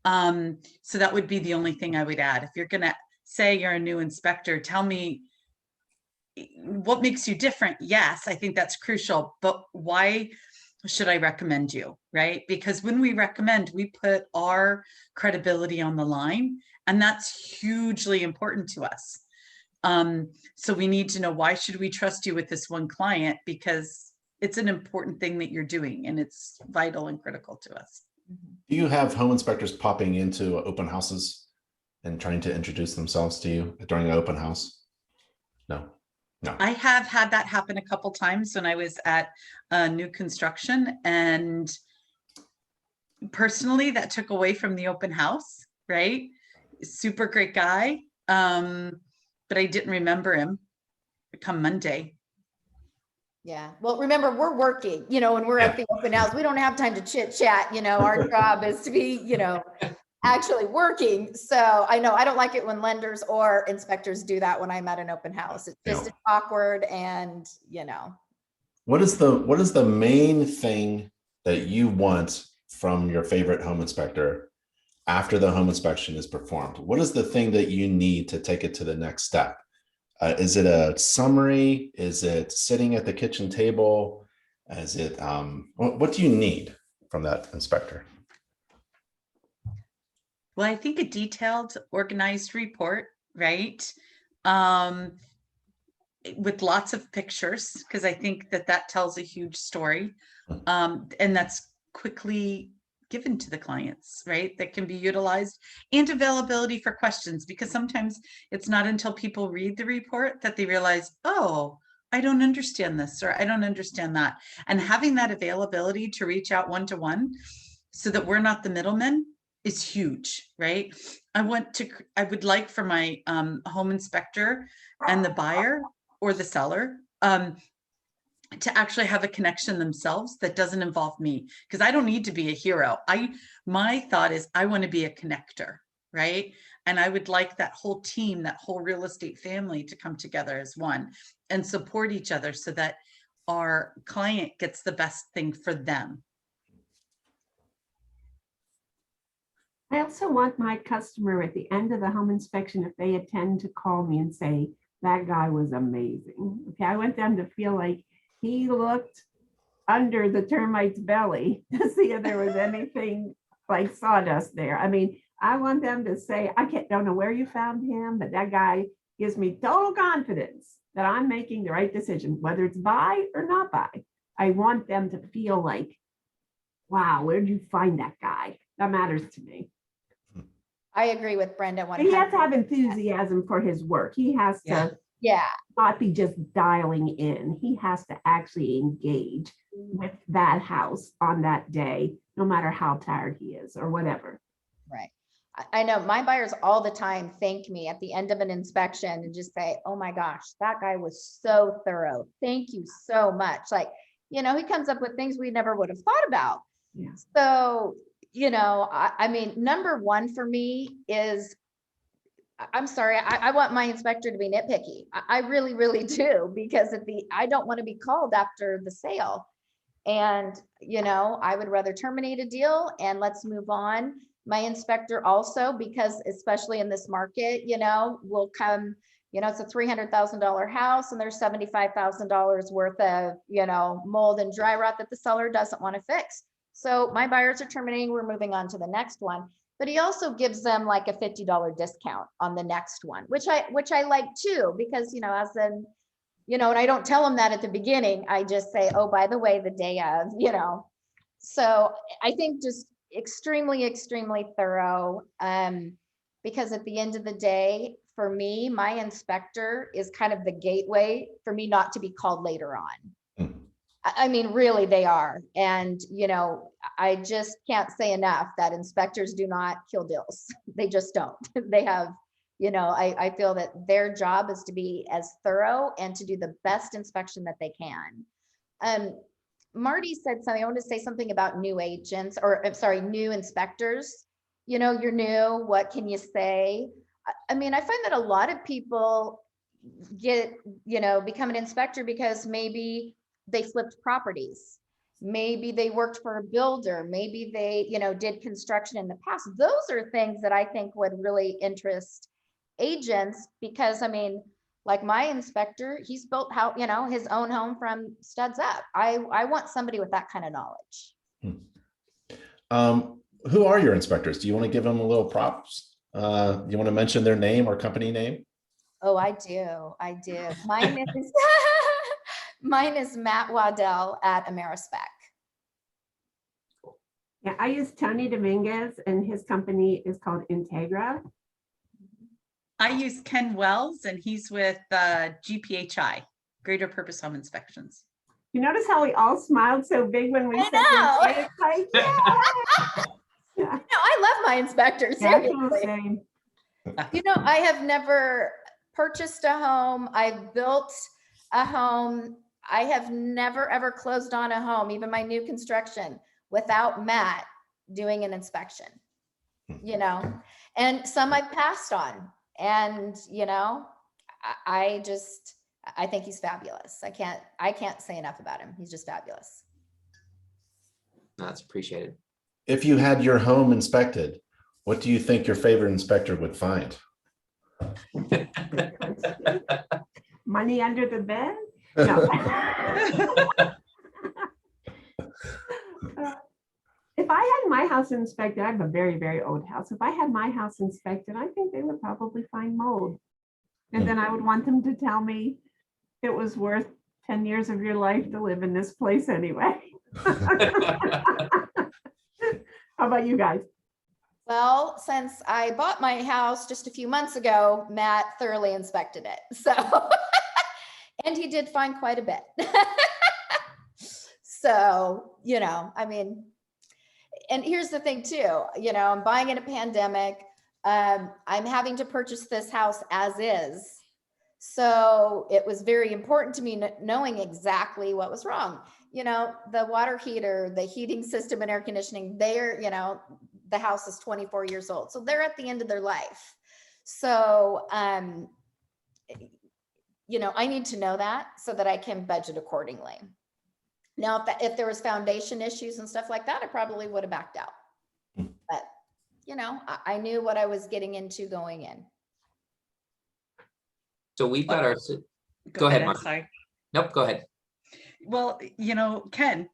So that would be the only thing I would add. If you're going to say you're a new inspector, tell me what makes you different. Yes, I think that's crucial, but why should I recommend you, right? Because when we recommend, we put our credibility on the line, and that's hugely important to us. So we need to know, why should we trust you with this one client? Because it's an important thing that you're doing, and it's vital and critical to us. Do you have home inspectors popping into open houses and trying to introduce themselves to you during an open house? No. No. I have had that happen a couple times when I was at new construction, and personally that took away from the open house, right? Super great guy. But I didn't remember him come Monday. Yeah. Well, remember, we're working, when we're at the open house, we don't have time to chit chat. Our job is to be, actually working. So I know I don't like it when lenders or inspectors do that when I'm at an open house. It's just awkward, and What is the main thing that you want from your favorite home inspector after the home inspection is performed? What is the thing that you need to take it to the next step? Is it a summary? Is it sitting at the kitchen table? Is it what do you need from that inspector? Well, I think a detailed, organized report, right? With lots of pictures, because I think that tells a huge story. And that's quickly given to the clients, right? That can be utilized, and availability for questions, because sometimes it's not until people read the report that they realize, oh, I don't understand this, or I don't understand that. And having that availability to reach out one-to-one so that we're not the middlemen is huge, right? I would like for my home inspector and the buyer or the seller to actually have a connection themselves that doesn't involve me, because I don't need to be a hero. My thought is I want to be a connector, right? And I would like that whole team, that whole real estate family to come together as one and support each other so that our client gets the best thing for them. I also want my customer at the end of the home inspection, if they attend, to call me and say, that guy was amazing. Okay, I want them to feel like he looked under the termite's belly to see if there was anything like sawdust there. I mean, I want them to say, don't know where you found him, but that guy gives me total confidence that I'm making the right decision, whether it's buy or not buy. I want them to feel like, wow, where'd you find that guy? That matters to me. I agree with Brenda. He has to have 100%. enthusiasm for his work. He has to Yeah. not be just dialing in. He has to actually engage with that house on that day, no matter how tired he is or whatever. Right. I know my buyers all the time thank me at the end of an inspection and just say, oh my gosh, that guy was so thorough. Thank you so much. Like, he comes up with things we never would have thought about. Yeah. So, I mean, number one for me is, I'm sorry, I want my inspector to be nitpicky. I really, really do, because I don't want to be called after the sale. And, I would rather terminate a deal and let's move on. My inspector also, because especially in this market, will come, it's a $300,000 house and there's $75,000 worth of, mold and dry rot that the seller doesn't want to fix. So my buyers are terminating, we're moving on to the next one. But he also gives them like a $50 discount on the next one, which I like too, because, and I don't tell them that at the beginning. I just say, oh, by the way, the day of, So I think just extremely, extremely thorough, because at the end of the day, for me, my inspector is kind of the gateway for me not to be called later on. I mean, really, they are. And, I just can't say enough that inspectors do not kill deals. They just don't. They have, I feel that their job is to be as thorough and to do the best inspection that they can. Marty said something, I want to say something about new agents, or I'm sorry, new inspectors. You're new, what can you say? I mean, I find that a lot of people become an inspector because maybe they flipped properties. Maybe they worked for a builder. Maybe they, did construction in the past. Those are things that I think would really interest agents, because I mean, like my inspector, he's built his own home from studs up. I want somebody with that kind of knowledge. Who are your inspectors? Do you want to give them a little props? You want to mention their name or company name? Oh, I do. Mine is Matt Waddell at Amerispec. Yeah, I use Tony Dominguez and his company is called Integra. I use Ken Wells and he's with GPHI, Greater Purpose Home Inspections. You notice how we all smiled so big when we said know. It's like, yeah. Yeah. I love my inspectors. Seriously. I have never purchased a home. I've built a home. I have never, ever closed on a home, even my new construction, without Matt doing an inspection, and some I've passed on. And, I think he's fabulous. I can't say enough about him. He's just fabulous. That's appreciated. If you had your home inspected, what do you think your favorite inspector would find? Money under the bed? No. If I had my house inspected, I have a very, very old house. If I had my house inspected, I think they would probably find mold. And then I would want them to tell me it was worth 10 years of your life to live in this place anyway. How about you guys? Well, since I bought my house just a few months ago, Matt thoroughly inspected it. So, and he did find quite a bit. So, I mean, and here's the thing too, I'm buying in a pandemic. I'm having to purchase this house as is. So it was very important to me knowing exactly what was wrong. The water heater, the heating system and air conditioning, the house is 24 years old. So they're at the end of their life. So, I need to know that so that I can budget accordingly. Now, if there was foundation issues and stuff like that, I probably would have backed out. But you know, I knew what I was getting into going in. So we've got our, go ahead, I'm Mark. sorry. Nope, go ahead. Well, you know, Ken,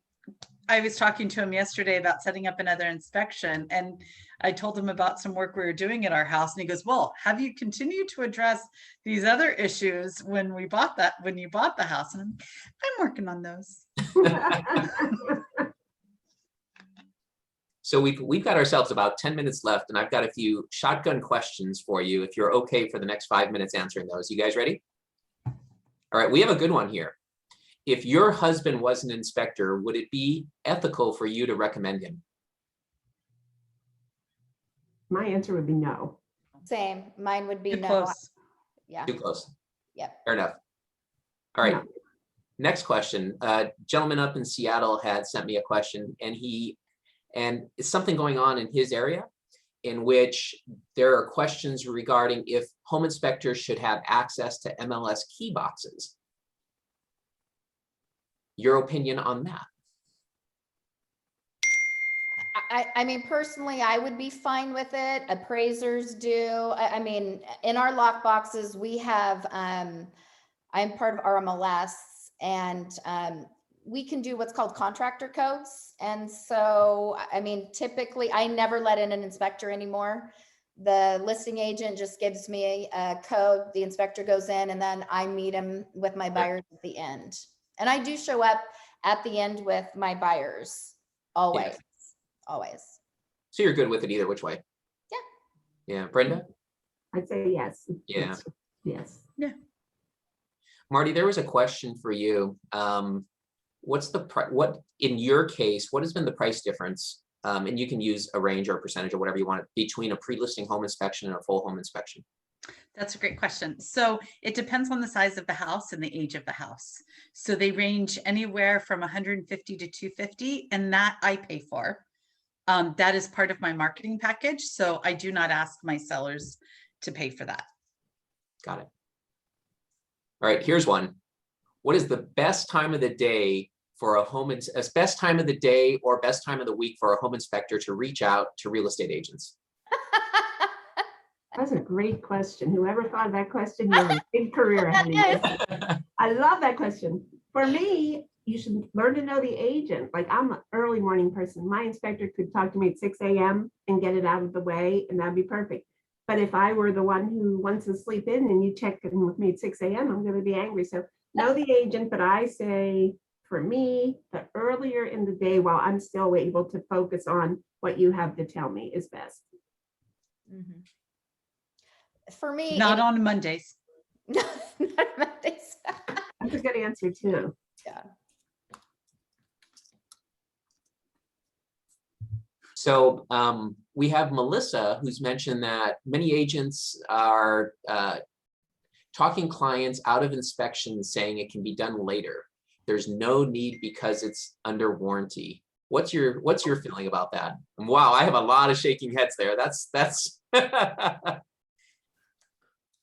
I was talking to him yesterday about setting up another inspection, and I told him about some work we were doing at our house, and he goes, well, have you continued to address these other issues when you bought the house? And I'm working on those. So we've got ourselves about 10 minutes left, and I've got a few shotgun questions for you if you're okay for the next 5 minutes answering those. You guys ready? All right, we have a good one here. If your husband was an inspector, would it be ethical for you to recommend him? My answer would be no. Same, mine would be Too no. close. Yeah, Too close. yep. Fair enough. All right. No. Next question. Gentleman up in Seattle had sent me a question, and it's something going on in his area in which there are questions regarding if home inspectors should have access to MLS key boxes. Your opinion on that? I mean, personally, I would be fine with it. Appraisers do. I mean, in our lock boxes, we have, I'm part of RMLS, and we can do what's called contractor codes. And so, I mean, typically, I never let in an inspector anymore. The listing agent just gives me a code, the inspector goes in, and then I meet him with my buyers at the end. And I do show up at the end with my buyers, always. Yeah. Always. So you're good with it either which way? Yeah. Yeah. Brenda? I'd say yes. Yeah. Yes. Yeah. Marty, there was a question for you. What's the what in your case, what has been the price difference? And you can use a range or a percentage or whatever you want between a pre-listing home inspection and a full home inspection. That's a great question. So it depends on the size of the house and the age of the house. So they range anywhere from 150 to 250, and that I pay for. That is part of my marketing package. So I do not ask my sellers to pay for that. Got it. All right, here's one. What is the best time of the day for a best time of the day or best time of the week for a home inspector to reach out to real estate agents? That's a great question. Whoever thought of that question, you have a big career ahead of you. I love that question. For me, you should learn to know the agent. Like, I'm an early morning person. My inspector could talk to me at 6 a.m. and get it out of the way, and that'd be perfect. But if I were the one who wants to sleep in and you check in with me at 6 a.m., I'm going to be angry. So know the agent, but I say, for me, the earlier in the day while I'm still able to focus on what you have to tell me is best. Mhm. For me, Not on Mondays. not Mondays. That's a good answer too. Yeah. So we have Melissa, who's mentioned that many agents are talking clients out of inspections, saying it can be done later. There's no need because it's under warranty. What's your feeling about that? And wow, I have a lot of shaking heads there. That's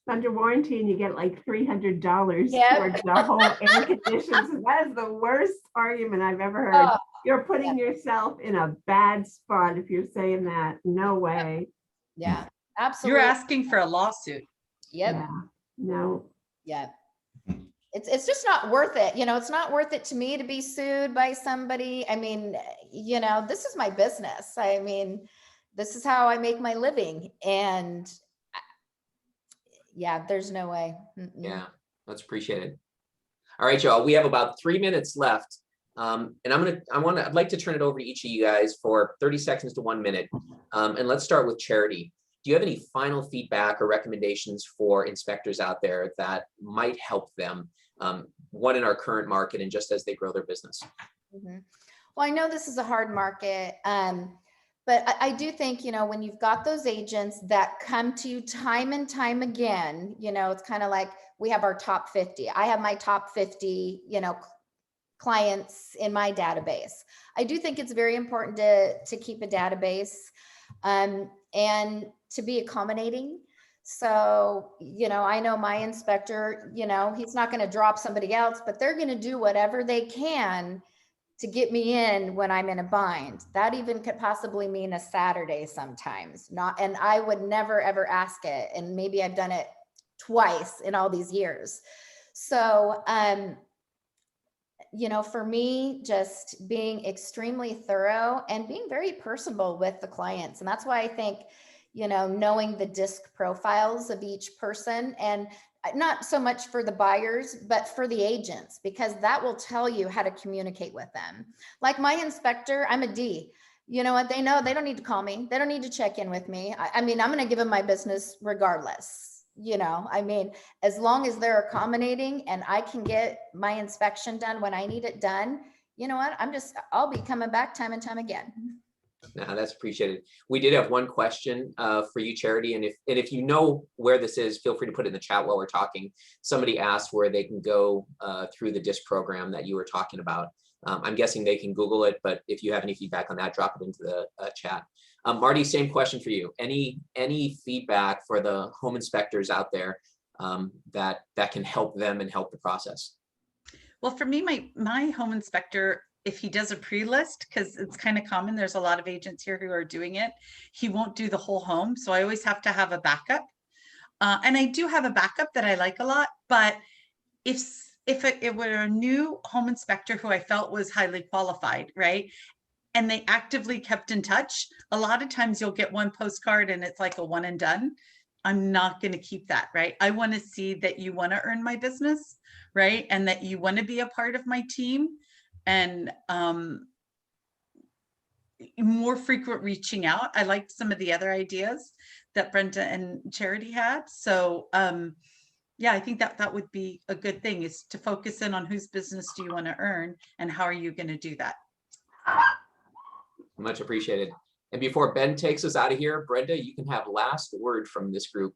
Under warranty and you get like $300 Yep. towards the whole air conditions. That is the worst argument I've ever heard. Oh, You're putting yourself in a bad spot if you're saying that. No way. yeah, absolutely. You're asking for a lawsuit. Yep. Yeah. No. Yeah. It's just not worth it. You know, it's not worth it to me to be sued by somebody. I mean, you know, this is my business. I mean, this is how I make my living. And yeah, there's no way. yeah, that's appreciated. All right, y'all, we have about 3 minutes left. And I'd like to turn it over to each of you guys for 30 seconds to 1 minute. And let's start with Charity. Do you have any final feedback or recommendations for inspectors out there that might help them, one in our current market and just as they grow their business? Well, I know this is a hard market, but I do think, you know, when you've got those agents that come to you time and time again, you know, it's kind of like we have our top 50. I have my top 50, you know, clients in my database. I do think it's very important to keep a database and to be accommodating. So, you know, I know my inspector, you know, he's not going to drop somebody else, but they're going to do whatever they can to get me in when I'm in a bind. That even could possibly mean a Saturday sometimes. Not, and I would never ever ask it. And maybe I've done it twice in all these years. So, you know, for me, just being extremely thorough and being very personable with the clients. And that's why I think, you know, knowing the DISC profiles of each person, and not so much for the buyers, but for the agents, because that will tell you how to communicate with them. Like my inspector, I'm a D. You know what? They know they don't need to call me. They don't need to check in with me. I mean, I'm going to give them my business regardless. You know, I mean, as long as they're accommodating and I can get my inspection done when I need it done, you know what? I'll be coming back time and time again. No, that's appreciated. We did have one question for you, Charity, and if you know where this is, feel free to put it in the chat while we're talking. Somebody asked where they can go through the DISC program that you were talking about. I'm guessing they can Google it, but if you have any feedback on that, drop it into the chat. Marty, same question for you. Any feedback for the home inspectors out there that can help them and help the process? Well, for me, my home inspector, if he does a pre-list, because it's kind of common, there's a lot of agents here who are doing it, he won't do the whole home. So I always have to have a backup. And I do have a backup that I like a lot, but if it were a new home inspector who I felt was highly qualified, right? And they actively kept in touch, a lot of times you'll get one postcard and it's like a one and done. I'm not going to keep that, right? I want to see that you want to earn my business, right? And that you want to be a part of my team. And more frequent reaching out. I liked some of the other ideas that Brenda and Charity had. So yeah, I think that would be a good thing, is to focus in on whose business do you want to earn and how are you going to do that? Much appreciated. And before Ben takes us out of here, Brenda, you can have last word from this group.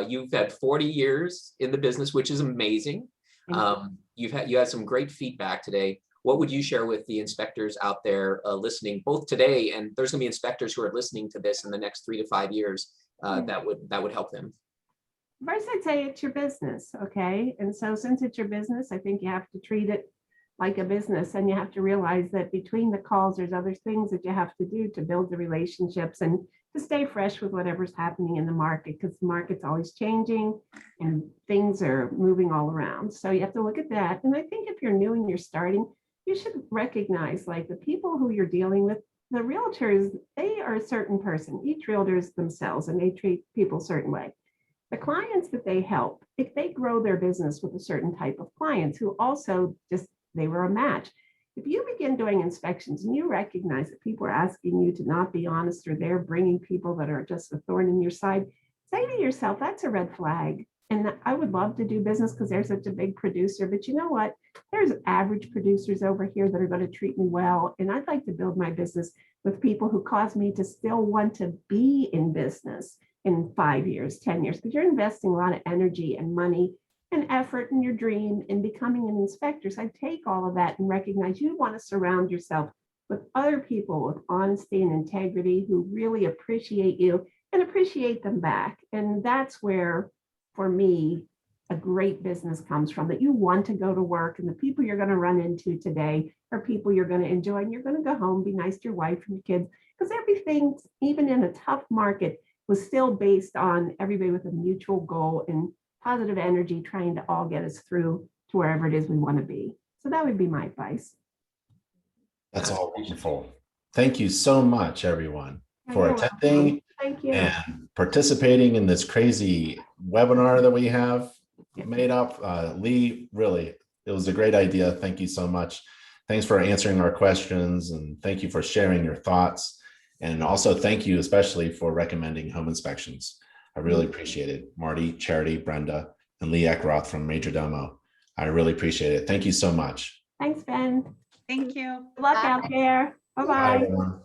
You've had 40 years in the business, which is amazing. You had some great feedback today. What would you share with the inspectors out there listening, both today, and there's going to be inspectors who are listening to this in the next 3 to 5 years that would help them? First, I'd say it's your business, okay? And so since it's your business, I think you have to treat it like a business, and you have to realize that between the calls, there's other things that you have to do to build the relationships and to stay fresh with whatever's happening in the market, because the market's always changing and things are moving all around. So you have to look at that. And I think if you're new and you're starting, you should recognize, like, the people who you're dealing with, the realtors, they are a certain person. Each realtor is themselves and they treat people a certain way. The clients that they help, if they grow their business with a certain type of clients who also just, they were a match. If you begin doing inspections and you recognize that people are asking you to not be honest, or they're bringing people that are just a thorn in your side, say to yourself, that's a red flag. And I would love to do business because they're such a big producer, but you know what? There's average producers over here that are going to treat me well. And I'd like to build my business with people who cause me to still want to be in business in 5 years, 10 years, because you're investing a lot of energy and money and effort in your dream in becoming an inspector. So I take all of that and recognize you want to surround yourself with other people with honesty and integrity who really appreciate you and appreciate them back. And that's where, for me, a great business comes from, that you want to go to work and the people you're going to run into today are people you're going to enjoy, and you're going to go home, be nice to your wife and your kids, because everything, even in a tough market, was still based on everybody with a mutual goal and positive energy, trying to all get us through to wherever it is we want to be. So that would be my advice. That's all wonderful. Thank you so much, everyone, for You're attending welcome. Thank you. and participating in this crazy webinar that we have made up. Lee, really, it was a great idea. Thank you so much. Thanks for answering our questions, and thank you for sharing your thoughts. And also thank you especially for recommending home inspections. I really appreciate it. Marty, Charity, Brenda, and Lee Eckroth from Majordomo. I really appreciate it. Thank you so much. Thanks, Ben. Thank you. Good luck out there. Bye-bye. Bye, everyone.